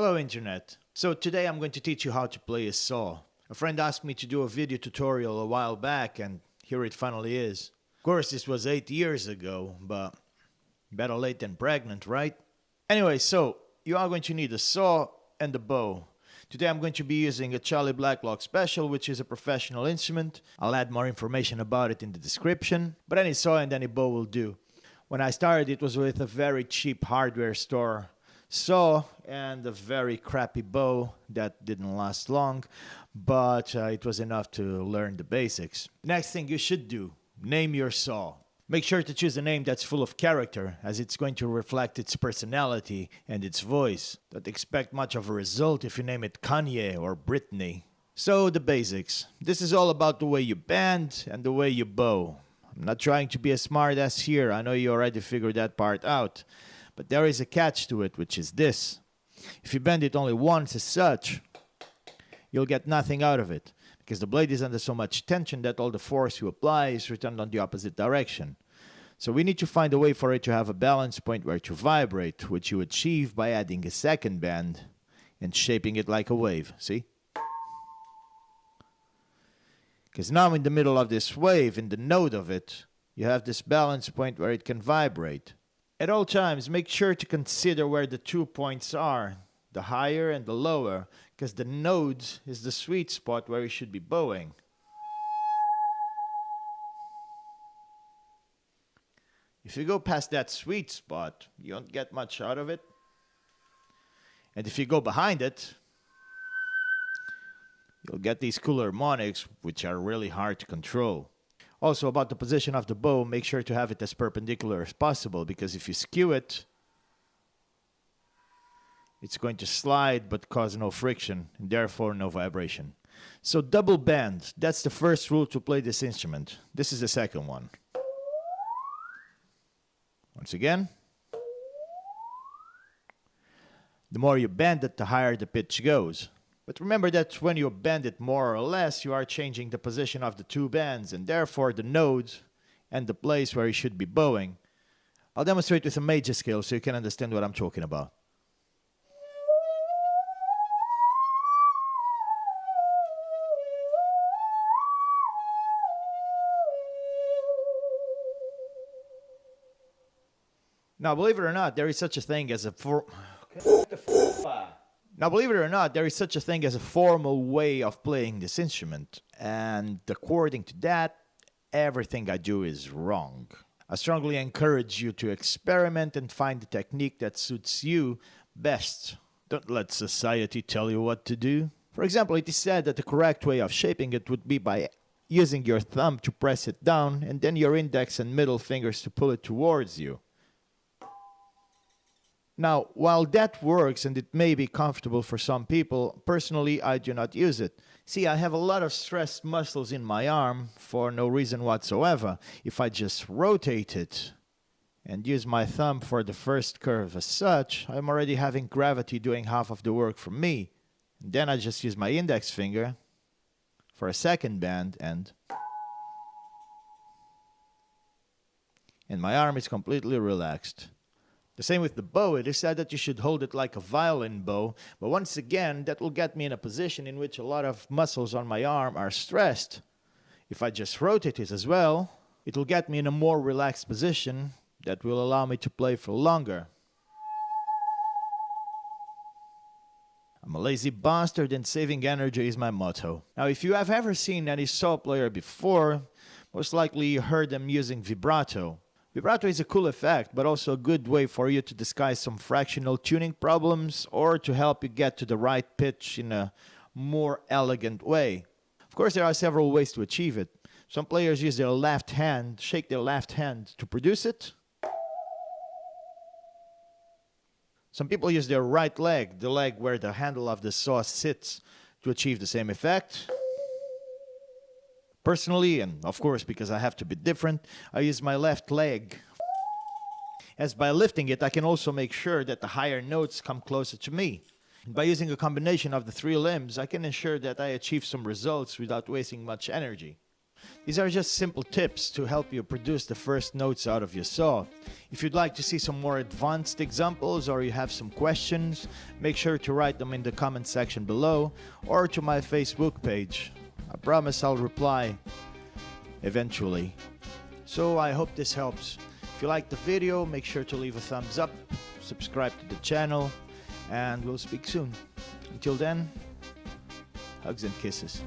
Hello Internet! So today I'm going to teach you how to play a saw. A friend asked me to do a video tutorial a while back and here it finally is. Of course this was 8 years ago, but better late than pregnant, right? Anyway, so you are going to need a saw and a bow. Today I'm going to be using a Charlie Blacklock Special, which is a professional instrument. I'll add more information about it in the description, but any saw and any bow will do. When I started it was with a very cheap hardware store saw and a very crappy bow that didn't last long, but it was enough to learn the basics. Next thing you should do, name your saw. Make sure to choose a name that's full of character, as it's going to reflect its personality and its voice. Don't expect much of a result if you name it Kanye or Britney. So the basics. This is all about the way you bend and the way you bow. I'm not trying to be a smart ass here, I know you already figured that part out. But there is a catch to it, which is this. If you bend it only once as such, you'll get nothing out of it, because the blade is under so much tension that all the force you apply is returned on the opposite direction. So we need to find a way for it to have a balance point where to vibrate, which you achieve by adding a second bend and shaping it like a wave, see? Because now in the middle of this wave, in the node of it, you have this balance point where it can vibrate. At all times, make sure to consider where the 2 points are, the higher and the lower, because the nodes is the sweet spot where you should be bowing. If you go past that sweet spot, you don't get much out of it. And if you go behind it, you'll get these cool harmonics, which are really hard to control. Also, about the position of the bow, make sure to have it as perpendicular as possible, because if you skew it, it's going to slide but cause no friction, and therefore no vibration. So double bend, that's the first rule to play this instrument. This is the second one. Once again. The more you bend it, the higher the pitch goes. But remember that when you bend it more or less, you are changing the position of the two bends and therefore the nodes and the place where you should be bowing. I'll demonstrate with a major scale so you can understand what I'm talking about. Now, believe it or not, there is such a thing as a formal way of playing this instrument, and according to that, everything I do is wrong. I strongly encourage you to experiment and find the technique that suits you best. Don't let society tell you what to do. For example, it is said that the correct way of shaping it would be by using your thumb to press it down and then your index and middle fingers to pull it towards you. Now, while that works and it may be comfortable for some people, personally I do not use it. See, I have a lot of stressed muscles in my arm for no reason whatsoever. If I just rotate it and use my thumb for the first curve as such, I'm already having gravity doing half of the work for me. And then I just use my index finger for a second bend and my arm is completely relaxed. The same with the bow. It is said that you should hold it like a violin bow, but once again, that will get me in a position in which a lot of muscles on my arm are stressed. If I just rotate it as well, it will get me in a more relaxed position that will allow me to play for longer. I'm a lazy bastard and saving energy is my motto. Now, if you have ever seen any saw player before, most likely you heard them using vibrato. Vibrato is a cool effect, but also a good way for you to disguise some fractional tuning problems or to help you get to the right pitch in a more elegant way. Of course, there are several ways to achieve it. Some players use their left hand, shake their left hand to produce it. Some people use their right leg, the leg where the handle of the saw sits, to achieve the same effect. Personally, and of course because I have to be different, I use my left leg, as by lifting it I can also make sure that the higher notes come closer to me. And by using a combination of the three limbs, I can ensure that I achieve some results without wasting much energy. These are just simple tips to help you produce the first notes out of your saw. If you'd like to see some more advanced examples or you have some questions, make sure to write them in the comment section below or to my Facebook page. I promise I'll reply eventually. So I hope this helps. If you liked the video, make sure to leave a thumbs up, subscribe to the channel, and we'll speak soon. Until then, hugs and kisses.